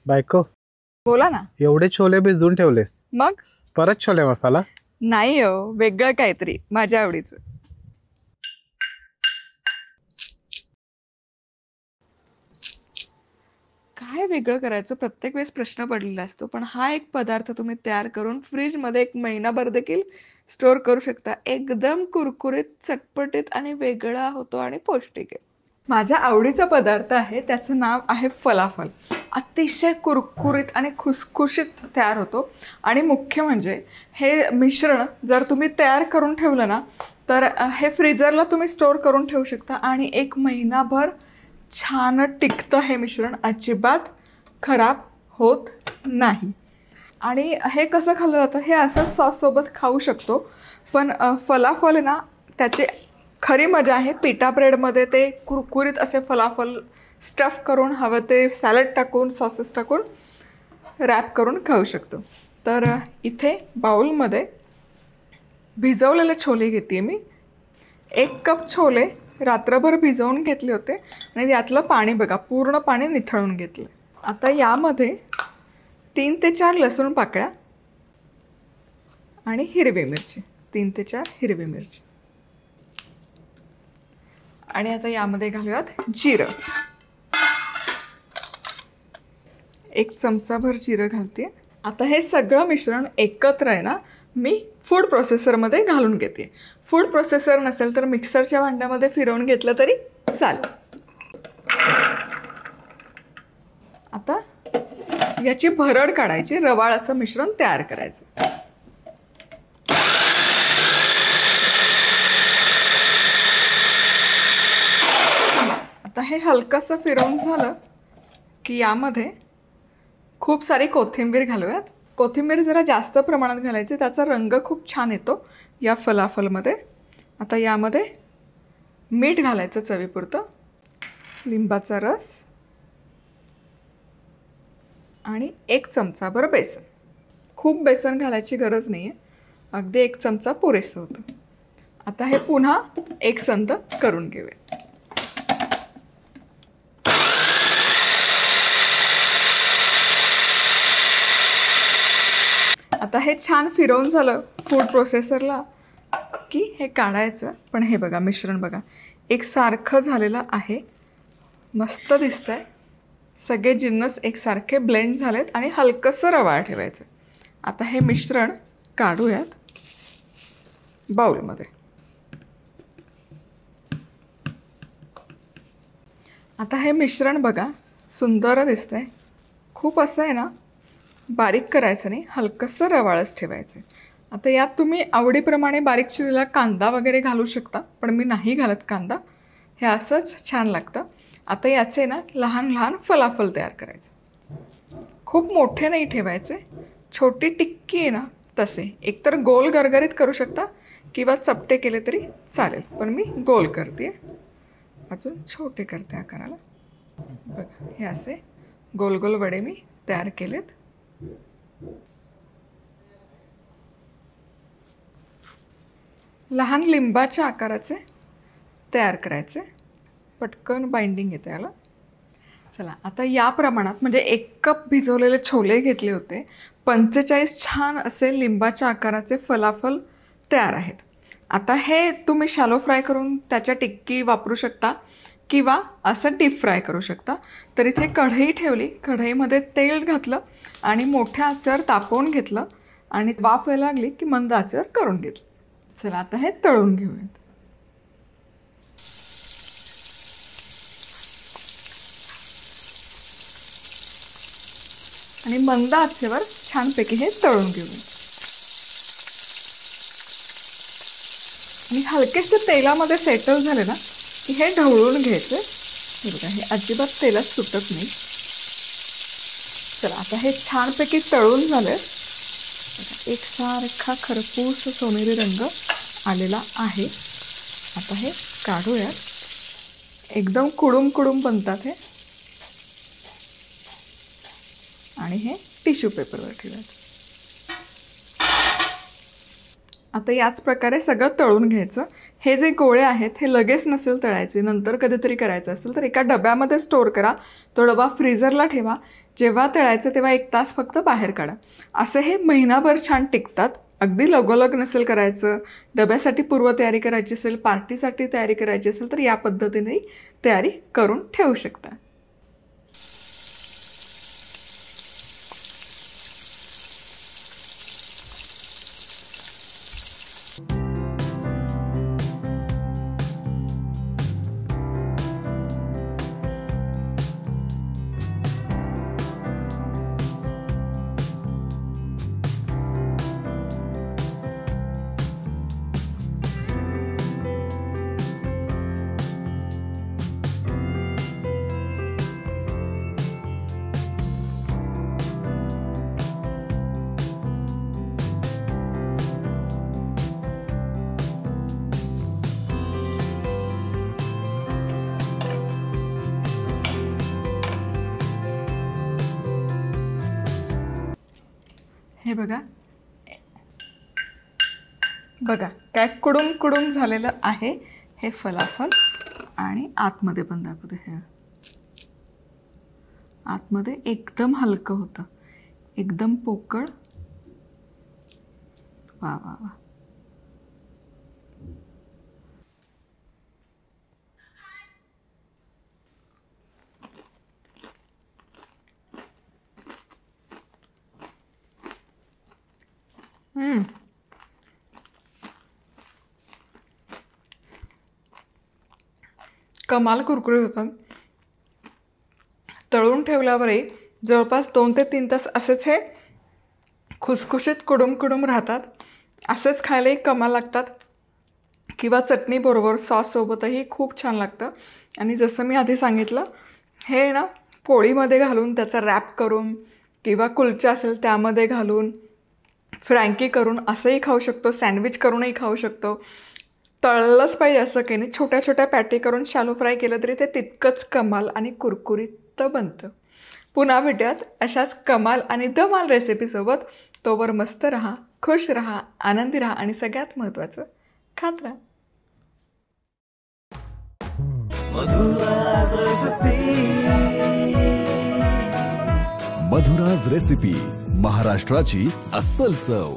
बायको, बोला ना. एवढे छोले भिजवून ठेवलेस, मग परत छोले मसाला? नाही हो, वेगळं काहीतरी माझ्या आवडीचं. काय वेगळं करायचं प्रत्येक वेळेस प्रश्न पडलेला असतो, पण हा एक पदार्थ तुम्ही तयार करून फ्रीजमध्ये 1 महिनाभर देखील स्टोअर करू शकता. एकदम कुरकुरीत, चटपटीत आणि वेगळा होतो आणि पौष्टिक आहे. माझ्या आवडीचा पदार्थ आहे, त्याचं नाव आहे फलाफल. अतिशय कुरकुरीत आणि खुसखुशीत तयार होतो आणि मुख्य म्हणजे हे मिश्रण जर तुम्ही तयार करून ठेवलं ना, तर हे फ्रीजरला तुम्ही स्टोअर करून ठेवू शकता आणि 1 महिनाभर छान टिकतं. हे मिश्रण अजिबात खराब होत नाही. आणि हे कसं खाल्लं जातं, हे असं सॉससोबत खाऊ शकतो. पण फलाफल आहे ना, त्याची खरी मजा आहे पिटा ब्रेडमध्ये ते कुरकुरीत असे फलाफल स्टफ करून, हवं ते सॅलड टाकून, सॉसेस टाकून रॅप करून खाऊ शकतो. तर इथे बाउलमध्ये भिजवलेले छोले घेते मी. 1 कप छोले रात्रभर भिजवून घेतले होते आणि यातलं पाणी बघा, पूर्ण पाणी निथळून घेतलं. आता यामध्ये 3 ते 4 लसूण पाकळ्या आणि हिरवी मिरची, 3 ते 4 हिरवी मिरची. आणि आता यामध्ये घालूयात जिरं. 1 चमचाभर जिरं घालते. आता हे सगळं मिश्रण एकत्र आहे ना, मी फूड प्रोसेसरमध्ये घालून घेते. फूड प्रोसेसर नसेल तर मिक्सरच्या भांड्यामध्ये फिरवून घेतलं तरी चालेल. आता याची भरड काढायची, रवाळ असं मिश्रण तयार करायचं. आता हे हलकंसं फिरवून झालं की यामध्ये खूप सारी कोथिंबीर घालूयात. कोथिंबीर जरा जास्त प्रमाणात घालायची, त्याचा रंग खूप छान येतो या फलाफलमध्ये. आता यामध्ये मीठ घालायचं चवीपुरतं, लिंबाचा रस आणि 1 चमचाभर बेसन. खूप बेसन घालायची गरज नाही आहे, अगदी 1 चमचा पुरेसं होतं. आता हे पुन्हा एकसंध करून घेऊया. आता हे छान फिरवून झालं फूड प्रोसेसरला की हे काढायचं. पण हे बघा, मिश्रण बघा, एकसारखं झालेलं आहे, मस्त दिसतंय. सगळे जिन्नस एकसारखे ब्लेंड झालेत आणि हलकंसं रवाळ ठेवायचं. आता हे मिश्रण काढूयात बाउलमध्ये. आता हे मिश्रण बघा, सुंदर दिसतंय. खूप असं आहे ना, बारीक करायचं नाही, हलकंसं रवाळच ठेवायचं. आता यात तुम्ही आवडीप्रमाणे बारीक चिरलेला कांदा वगैरे घालू शकता, पण मी नाही घालत कांदा. हे असंच छान लागतं. आता याचे ना लहान लहान फलाफल तयार करायचे. खूप मोठे नाही ठेवायचे, छोटी टिक्की आहे ना तसे. एकतर गोल गरगरीत करू शकता किंवा चपटे केले तरी चालेल, पण मी गोल करते. अजून छोटे करते आकाराला. बघा, हे असे गोल गोल वडे मी तयार केलेत. लहान लिंबाच्या आकाराचे तयार करायचे, पटकन बाइंडिंग येते याला. चला, आता या प्रमाणात म्हणजे 1 कप भिजवलेले छोले घेतले होते, 45 छान असे लिंबाच्या आकाराचे फलाफल तयार आहेत. आता हे तुम्ही शॅलो फ्राय करून त्याच्या टिक्की वापरू शकता किंवा असं डीप फ्राय करू शकता. तर इथे कढई ठेवली, कढईमध्ये तेल घातलं आणि मोठ्या आचेवर तापवून घेतलं आणि वाफ यायला लागली की मंद आचेवर करून घेतलं. चला, आता हे तळून घेऊयात. आणि मंद आचेवर छानपैकी हे तळून घेऊयात. आणि हलकेसे तेलामध्ये सेटल झाले ना की हे ढवळून घ्यायचे. हे बघा, हे अजिबात तेलात सुटत नाही. चला, आता हे छानपैकी तळून झाले. एकसारखा खरपूस सोनेरी रंग आलेला आहे. आता हे काढूयात. एकदम कुडूम कुडूम बनतात हे. आणि हे टिश्यू पेपरवर ठेवूयात. आता याच प्रकारे सगळं तळून घ्यायचं. हे जे गोळे आहेत हे लगेच नसेल तळायचे, नंतर कधीतरी करायचं असेल तर एका डब्यामध्ये स्टोअर करा. तो डबा फ्रीझरला ठेवा. जेव्हा तळायचं तेव्हा 1 तास फक्त बाहेर काढा. असे हे महिनाभर छान टिकतात. अगदी लगोलग नसेल करायचं, डब्यासाठी पूर्वतयारी करायची असेल, पार्टीसाठी तयारी करायची असेल तर या पद्धतीने तयारी करून ठेवू शकता. हे बघा बघा काय कुडूम कुडूम झालेलं आहे हे फलाफल. आणि आतमध्ये पण दाखवते. हे आतमध्ये एकदम हलकं होतं, एकदम पोकळ. वा वा वा. कमाल कुरकुरीत होतात. तळून ठेवल्यावरही जवळपास 2 ते 3 तास असेच हे खुसखुशीत कुडूम कुडूम राहतात. असेच खायलाही कमाल लागतात किंवा चटणीबरोबर सॉससोबतही खूप छान लागतं. आणि जसं मी आधी सांगितलं, हे ना पोळीमध्ये घालून त्याचा रॅप करून किंवा कुलचा असेल त्यामध्ये घालून फ्रँकी करून असंही खाऊ शकतो, सँडविच करूनही खाऊ शकतो. तळलंच पाहिजे असं काही नाही. छोट्या छोट्या पॅटी करून शॅलो फ्राय केलं तरी ते तितकंच कमाल आणि कुरकुरीत बनतं. पुन्हा भेटूयात अशाच कमाल आणि धमाल रेसिपीसोबत. तोवर मस्त राहा, खुश राहा, आनंदी राहा आणि सगळ्यात महत्त्वाचं खात राहा. मधुराज रेसिपी, महाराष्ट्राची अस्सल चव.